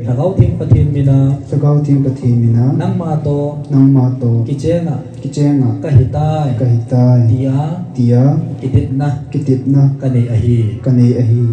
ถ้าเขาทิ้งประทินมีนา Tagaw ting kathimina นั่งมาโต nang ma to กิเจงะ kichenga ก็หิตาย kahitai เตีย tia กิติดนะ kititna กันในอหี kanei ahi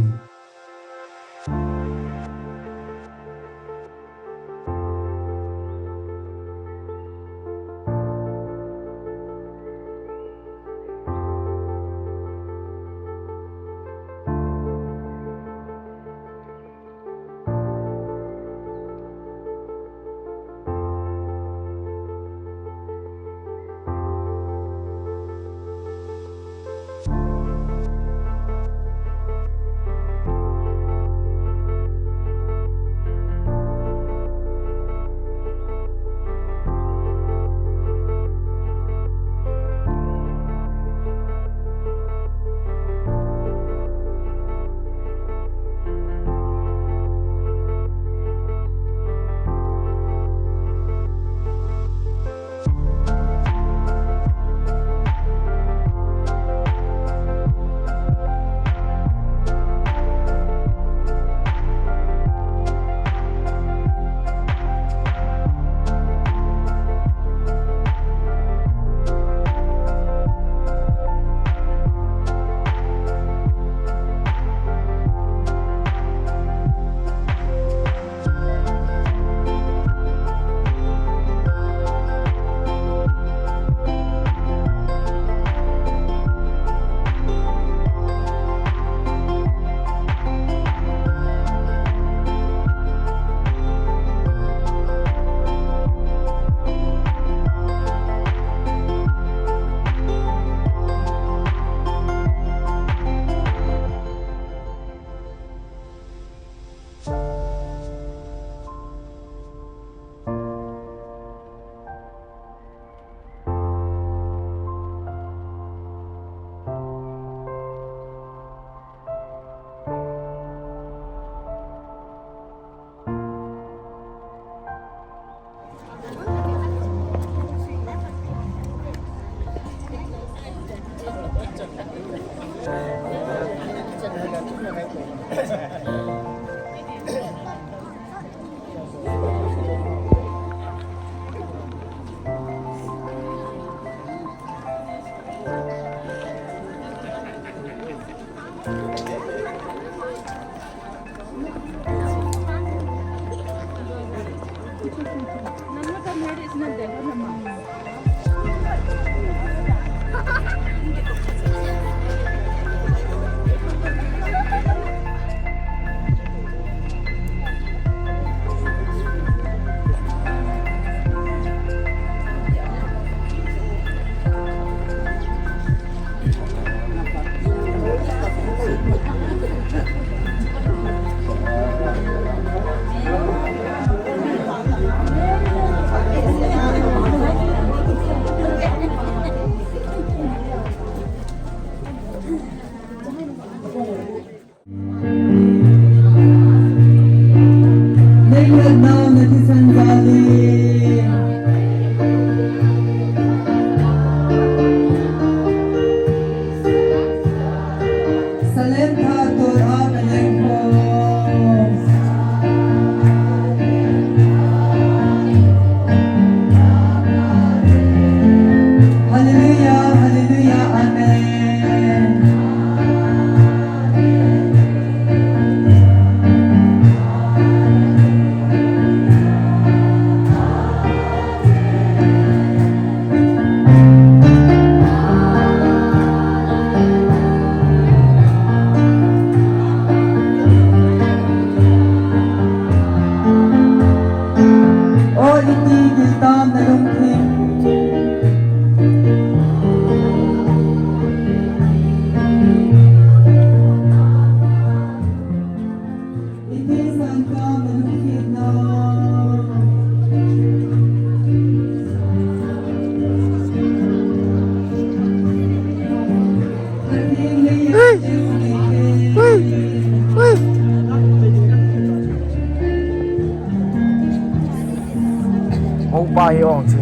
Mau bayi orang tu.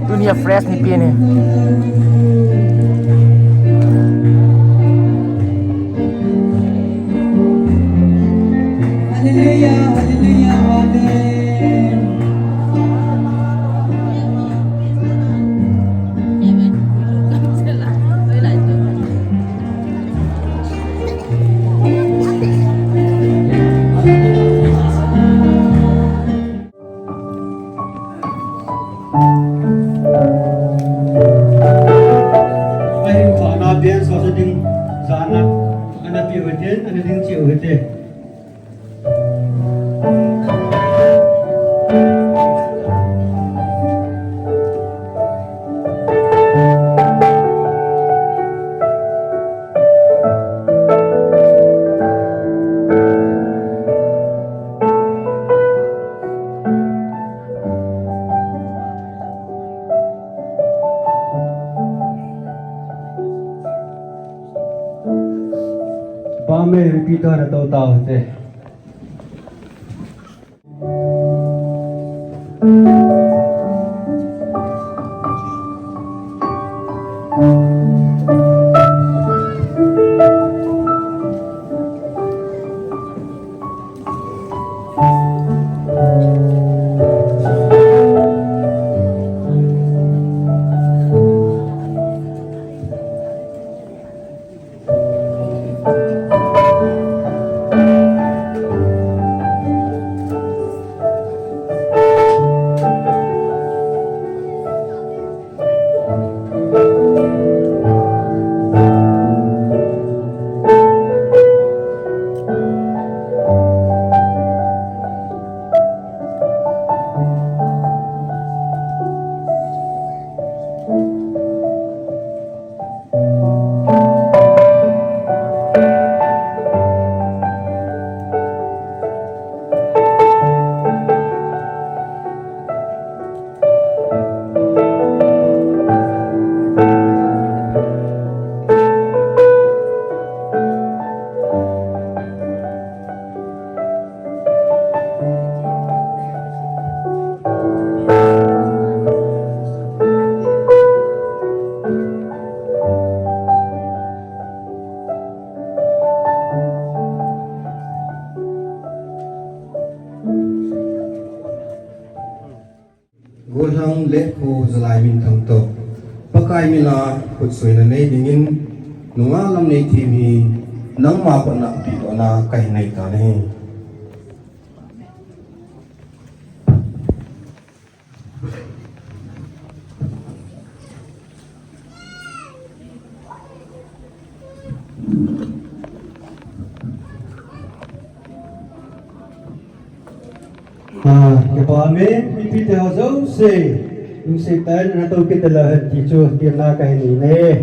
Dunia fresh ni pian ni. Hallelujah, hallelujah, amen. Anh có nói bien so với đình giàn nắp anh đã biểu hiện anh đã đình chịu hết đấy. Ba mẹ Peter đã tàu tàu hết đấy. Gohang lekho zalai min thang to pakai mila put soina nei dingin nunga lam nei thi mi nang ma pa na pi ona kai nei ta nei Cái bà mẹ Peter họ giống xe đúng xe tên là tôi cái tên là hình chỉ chưa tiền là cái này nè.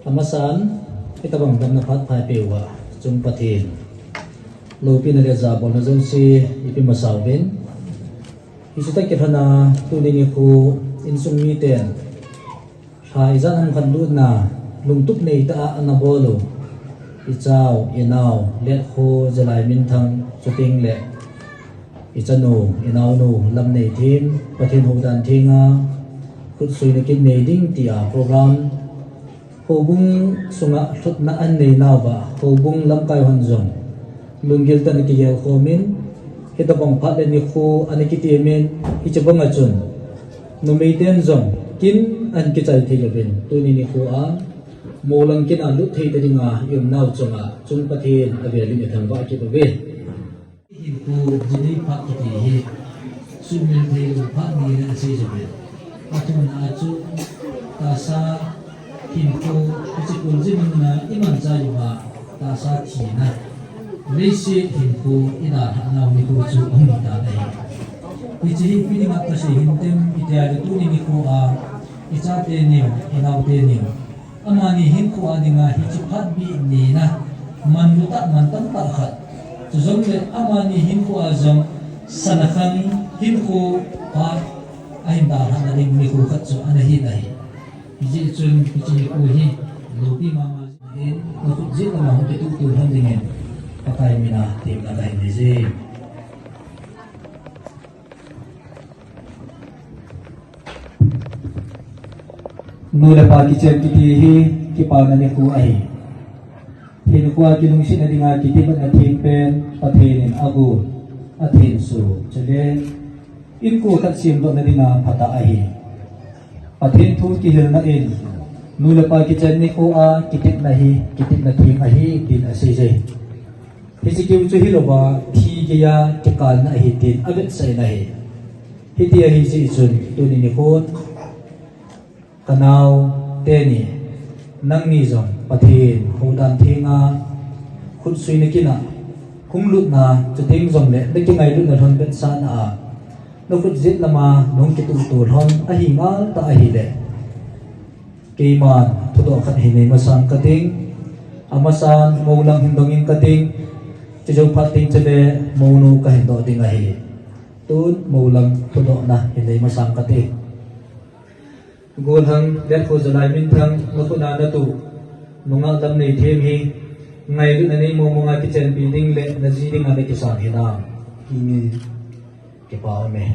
Amasan, kita bang dam na phat phai pewa chung pathin. Lopi na reza bon na zon si ipi masawin. Isuta kithana tuningi ku insung miten. Ha izan ang khandud na lungtup nei ta anabolo. Ichaw inaw let ho jalai min thang chuting le. Ichanu inaw nu lam nei thim pathin ho dan thinga. Khut sui na kin nei ding tia program. Hubung sunga thut na an nei nawa hubung lam kai hon zong. Lunggil ta nikiyel khomin hitabang phat le ni khu anikiti men hichabang achun. Numeiten zong kin an kichai thigabin tuni ni khu a molang kin alu thei ta dinga yum naw chonga chung pathin avelin ethang ba ki babe hi ku jini phat ki ti hi sumil thei phat ni na se jabe atun a chu ta sa hin ku chi kun jin na iman cha yuwa ta sa thi na leisi hin ku ina na ni ku chu ong ta dai Ichi piling at kasi hintem itiari tu ni ko a ichate niyo inaute niyo amani hinku ani nga hichipat bi ni na manluta mantam takhat tuzong le amani hinku azong sanakang hinku pa ay dahan na rin ni ko katso anahi nahi iji chun ichi ko hi lupi mama din nakutjit na mahong itutuhan dingin patay mina tim na kahin nizi nula pa kitchen kitihi kipaw na ni ku ahi hin kwa kinung sin na dinga kitiban na timpen pathenin agu athin su chale in ku kat sim do na dinga phata ahi pathin thu ki hil na in nula pa kitchen ni ku a kitip na thim ahi din asije hisikiu chu hiloba thi geya tikal na ahi din avet sai na hi hiti ahi si chun tuni ni kon kanau teni nang ni zong pathin hodan thinga khut sui na kina khunglut na chating zong le de kingai lu na thon bet sa na a no khut zit lama nong ki tu tu thon a hi ma ta a hi le ke man thu do khat hi nei ma sang kating amasan maulang hindongin kating chijong phating chele monu ka hindo ding a hi tun maulang thu do na hi nei ma sang kating gol hang let ko zalai min thang makuna na tu nunga dam nei them hi ngai lu na nei mo mo nga kitchen building le na ji ding ane kisan hi na Ime. ke pa me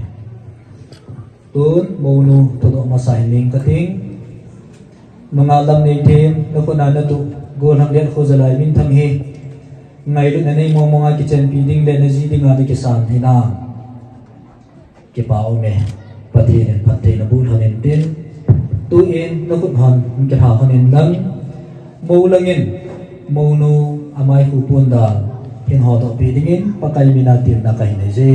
tun monu to do ma sai ning kating nunga dam nei them makuna na tu gol hang let ko zalai min thang hi ngai lu na nei mo mo nga kitchen building le na ji ding ane kisan hi na ke pa me pati nen pati na bul hanen tin tu in nó cũng hòn cái thảo hòn in lắm mâu langin mâu nu amai hu pun da hin ho do pi dingin pakai mina tim na kai nei je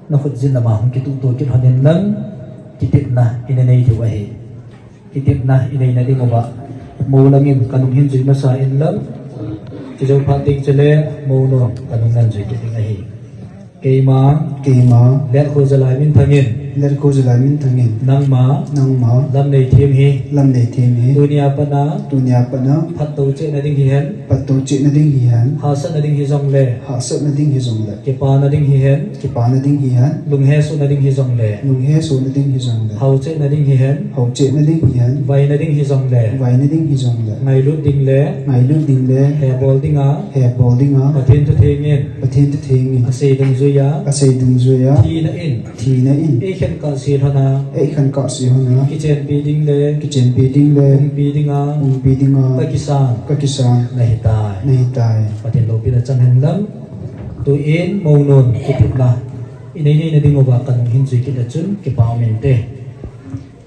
nó khut jin lama hum ki tu to ki hòn in lắm ki tip na in nei thi wa hi ki tip na in nei na ding ba mâu langin kanung hin jin na sa in lắm chỉ trong phát tinh cho lẽ mâu nó cả nông dân rồi cái tiếng này cây má Kema. lẽ khô ra lại min thằng in Let ko zalai min thangin. năng má Nang ma. lâm này thêm hi Lam nei thêm he. dunia pana Dunia pa na. phát tàu chế na đinh hi hen Pato che na ding hi han. hà sát na đinh hi dòng lệ Ha sat na ding hi zong le. cái pa na đinh hi hen Ki pa na ding hi han. lùng he su na đinh hi dòng lệ Nung he so na ding hi zong le. hậu chế na đinh hi hen Hau che na ding hi han. vay na đinh hi dòng lệ Vai na ding hi zong le. ngày lút đinh lệ Ngai lu ding le. hè bol đinh á He bol ding a. và thiên thu thêm in Pathin te thengin. xây đồng duy á Asay dung zuya. thi na in Thi na in. e khen cả xì thana Ei khan ka si hona. kitchen building le Kitchen building le. building á Building a. Pakistan Pakistan. nahi tai Nahi tai. patin lo pina chang hen lam tu in mo non kitip la inai nei na ding ba kan hin chi kit chun ki pa men te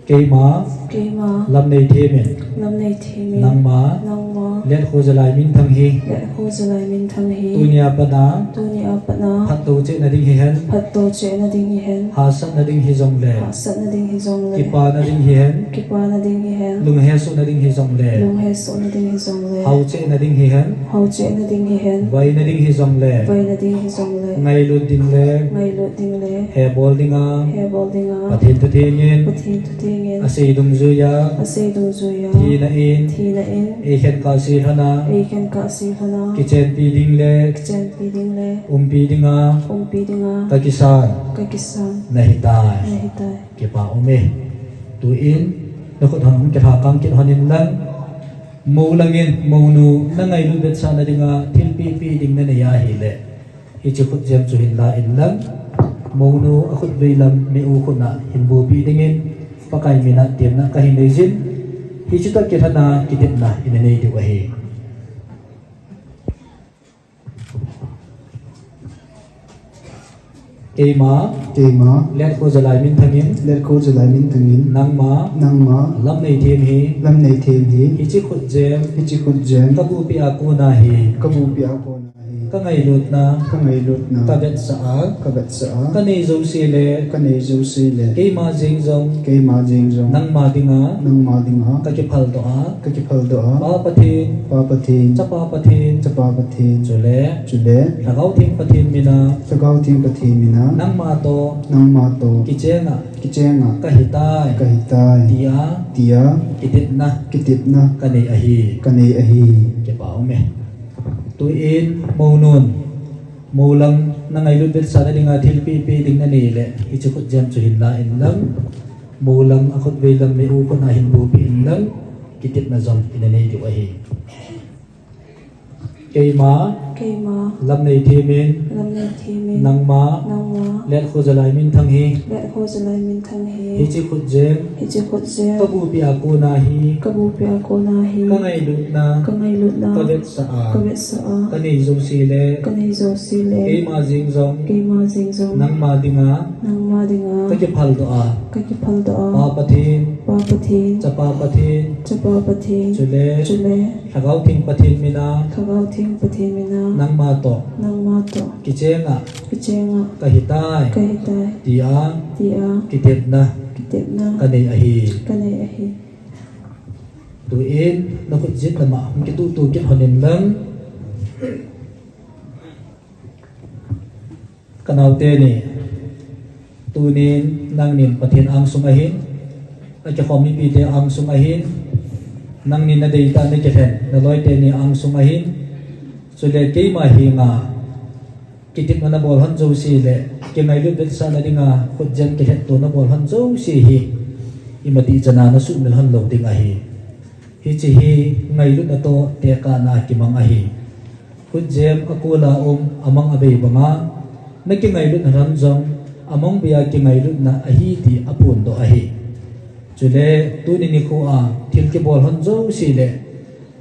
ke ma Kema. lam nei the men Lam nei themi. nang ma Nang ma. let kho zalai min thang hi Let ho zalai min thang hi. dunia pana Dunia patna. phat to che na ding hi hen Phat to che na ding hi hen. ha sat na ding hi zong le Ha sat na ding hi zong le. ki pa na ding hi hen Ki pa na ding hi hen. lung he su na ding hi zong le Lung he so na ding hi zong le. hau che na ding hi hen Hau che na ding hi hen. vai na ding hi zong le Vai na ding hi zong le. ngai lu ding le Ngai lut ding le. he bol ding a He bol ding a. pathin tu the ngin Pathin tu ting in. asei dung zu ya Asay dung zuya. thi na in Thi na in. e khen ka si thana Ei kan ka si hana. kitchen building le Kitchen building le. pi ding a Pi ding a. ka kisan Ka kisan. nahi tai Nahi tai. ke pa ome tu in na khut han ke tha kang kit hanin lan mo langin mo nu na ngai lu bet sa na dinga thil pi ding na ya hi le hi chu khut jam chu hin la in lan mo nu a khut ve lam me u khut na hin bu pi ding in pakai mina tiam na ka hin nei jin hi chu ta ke thana kitip na in nei di wa hi Kema Kema. let ko zalai min thangin Let ko zalai min thangin. nang ma Nang ma. lam nei thêm hi Lam nei thêm hi. hi chi khut jem Ichi khut jam. ka bu pi a ko na hi Kabu pia ko na hi. ka ngai lut na Ka ngai lut na. ka bet sa a Ka gat sa a. ka nei zo si le Ka nei zo si le. ke ma jing zong Kay ma jing zong. nang ma dinga Nang ma ding ha. ka ki phal to a Ka ki phal do ha. pa pathin Pa pathin. cha pa pathin Cha pa pathin. chu le Chule. la gau thing pathin mina Sagaw tim pathin mina. nang ma to Nang ma to. ki chenga Ki chenga. ka hitai Ka hitai. tia Tia. ki tit na Kitip na. ka nei a hi Ka nei a hi. ke pa me tu in mo nun mo lang na ngai lu bet sa na dinga thil pi ding na ni le hi chu khut jam chu hin la in lang mo lang a khut ve lam me u ko na hin bu pi in lang kitip na zom in nei di wa hi ke ma cây mà lam nei thi min lâm này thì mình nang ma nang ma let khu zalai min thang hi lệ hồ giờ lại mình thằng hi hi chi khut jem hi chỉ khốt dễ ka bu pi aku na hi cái bù bia cô na hi ka ngai lut na cái ngày lụt na ka vet sa a cái vết sợ ka nei zo si le cái này dầu xì lệ ke ma jing zong cây mà dinh dong nang ma dinga nang ma đi ngã ka ki phal do a cái phật đó pa pathin ba bát thiên cha pa pathin cha ba bát thiên chule chú lệ thagau thing pathin mina thà gạo thiên bát thiên mình na nang ma to nang ma to ki chenga cái chén à ka hitai cái tai ti a đi à ki tep na cái tiệm na ka nei a hi cái này à hi tu in na khut jit na ma ki tu ki honin lang kanau te ni tu nin nang nin pathin ang sung ahin a ki khomi pi te ang sung ahin nang nin na dei ta ne ki then na loi te ni ang sung ahin so le ke ma hi nga kitit mana bol han zo si le ke ngai lu bet sa na dinga khut jan ke het to na bol han zo si hi imati chana na su mil han lo ding a hi hi chi hi ngai lu na to te ka na ki mang a hi khut jem akula amang abei banga na ki ngai lu na ram jong among bia ki ngai lu na a hi ti apun do a hi chule tu ni khu a thil ki bol han zo si le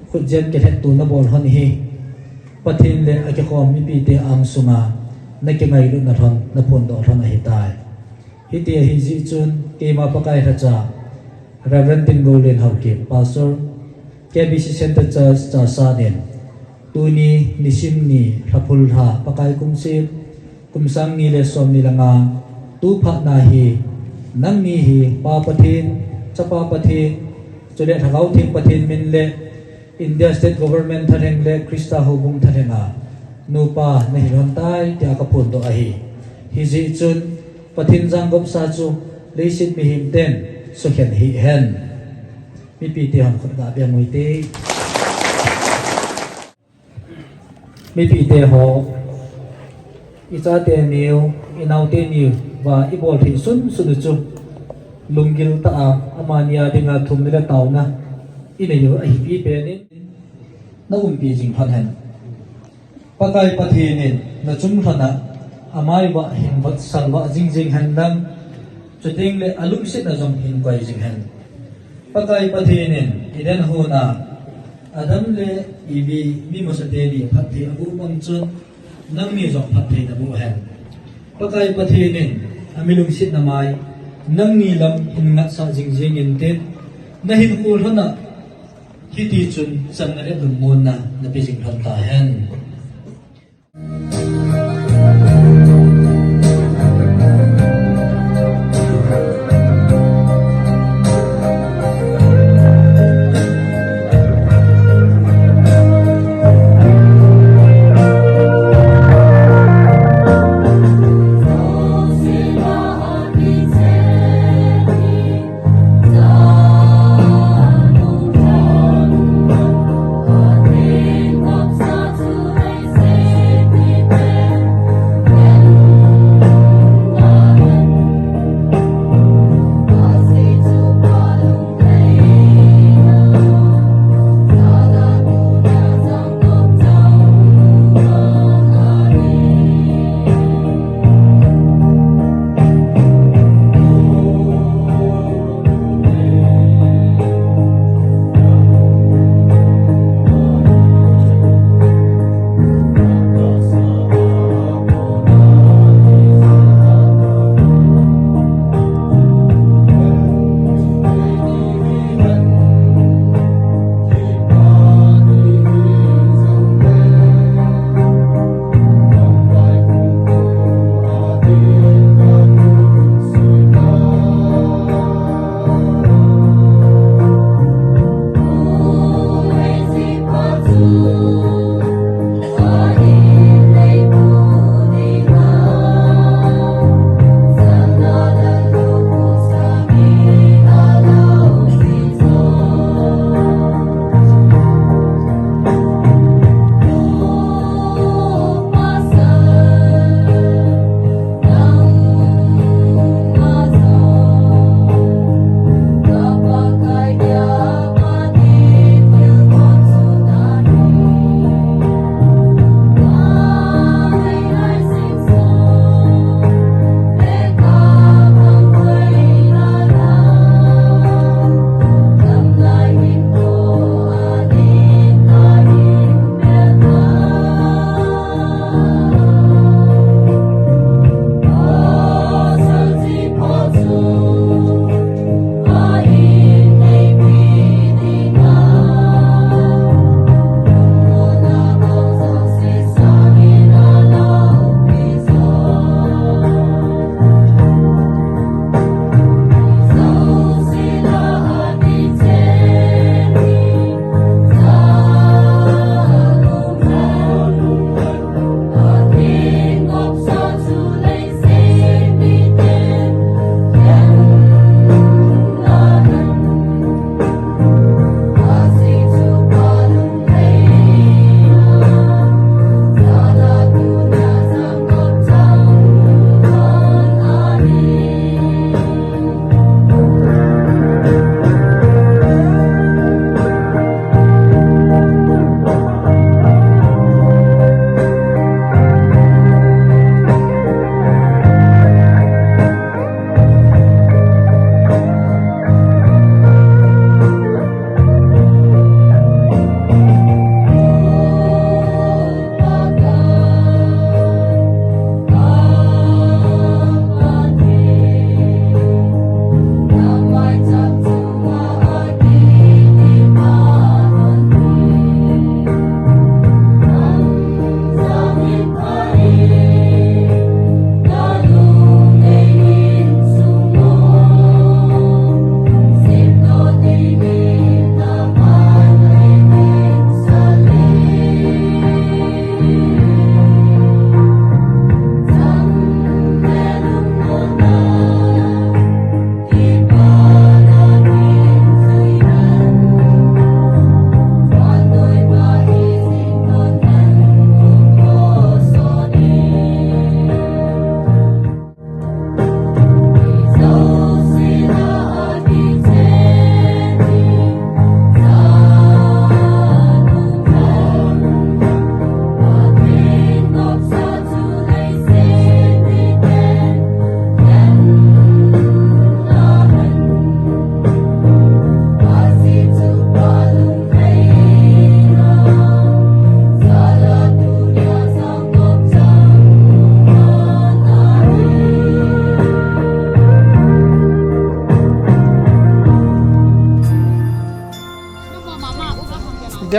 khut jem ke het to na bol han hi pathin le a ki khom mi pi te ang sunga na ki ngai lu na thon na pun do thon a hi tai hi te hi ji chun ke ma pakai ra cha Reverend Tin Golden Hawkin Pastor KBC Center Church cha sa den tuni nisim ni thapul ha pakai kumsi kumsang ni le som ni langa tu pha na hi nang ni hi pa pathin cha pa pathin chule thagau thing pathin min le India State Government thareng le Krista hubung tharenga nupa na hiron tai ti akapun do ahi hi ji chun pathin jang gop sa chu leisit mi him ten so khen hi hen mi pi ti han khot ga bia ngoi te mi pi te ho i cha te niu i nau te niu wa i bol thin sun su chu lungil ta amania dinga thum ni la tau na i ne yo ai pi pe ni na pi jing phan hen pakai pathinin na chum thana amai wa hin wat salwa jing jing han dang chuting le alum sit na jong hin kwai jing han pakai pathinin iden hona adam le ibi mi mosate li phathi abu bang chun nang mi jong phathi na bu han pakai pathinin amilum sit na mai nang ni lam hin na sa jing jing in te na hin kul hona hiti chun san na le dum mon na pi jing thon ta hen Sa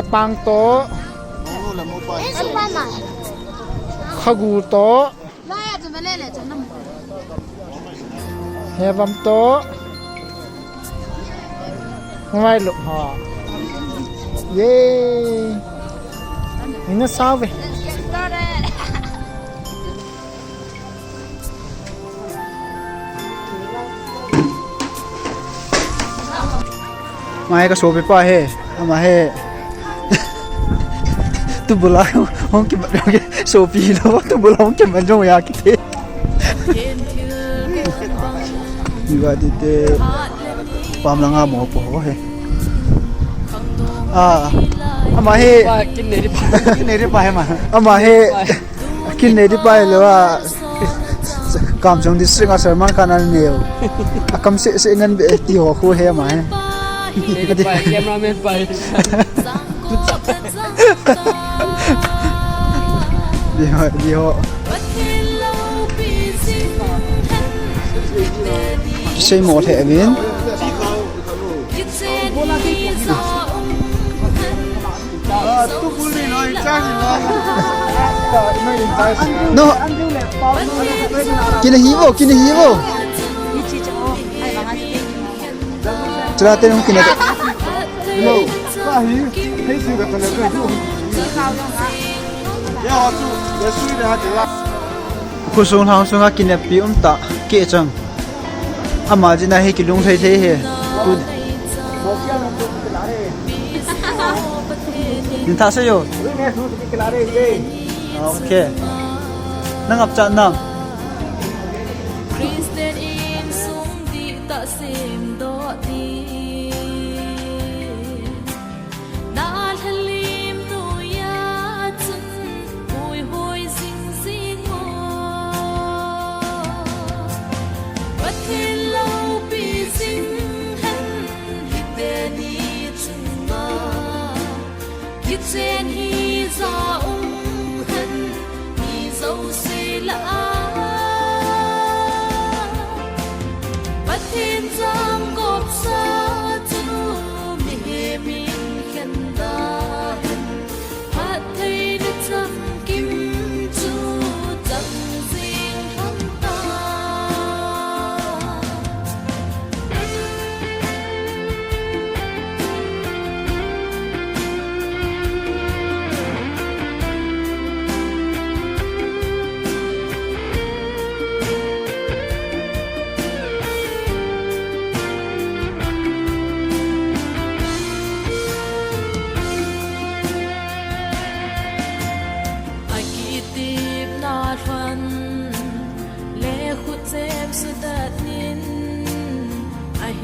pang to khagu to hevam to ngai lu ha ye ina save mai ka so pe pa he ama he tu bula hong ki ba ke so pi lo tu bula hong ki man jong ya ki the ni ba di te pam la nga mo po he ama he kin ne ri pa he ma ama he kin ne ri pa lo a kam jong district a sarman kanal ne akam se ngan be ti ho khu he ma he cameraman pai đi họ xây một hệ biến no kini hivo chला tên không kini no thấy sự cái này khu sung hang sung akin na pi ta ke chang ama jina he kilung thai thai he tu nin tha sayo okay nang ap cha na Trên hi do ung hân hi dấu suy lã bắt thiên giang gộp xa chú mẹ mình khen ta hát thấy đất trăm kim chú chẳng riêng hắn ta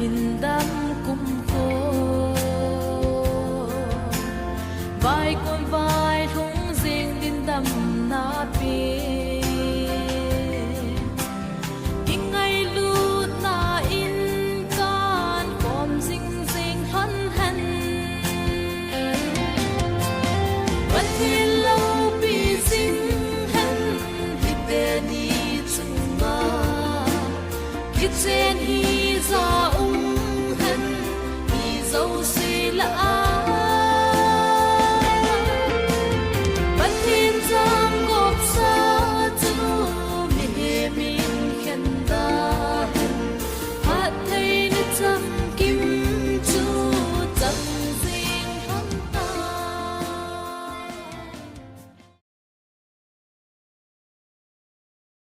hindam kumko vai con vai thung riêng din đam na pi in ngày lu na in can com sing sing han han vẫn thiên lâu pi sing han hi te ni chung ma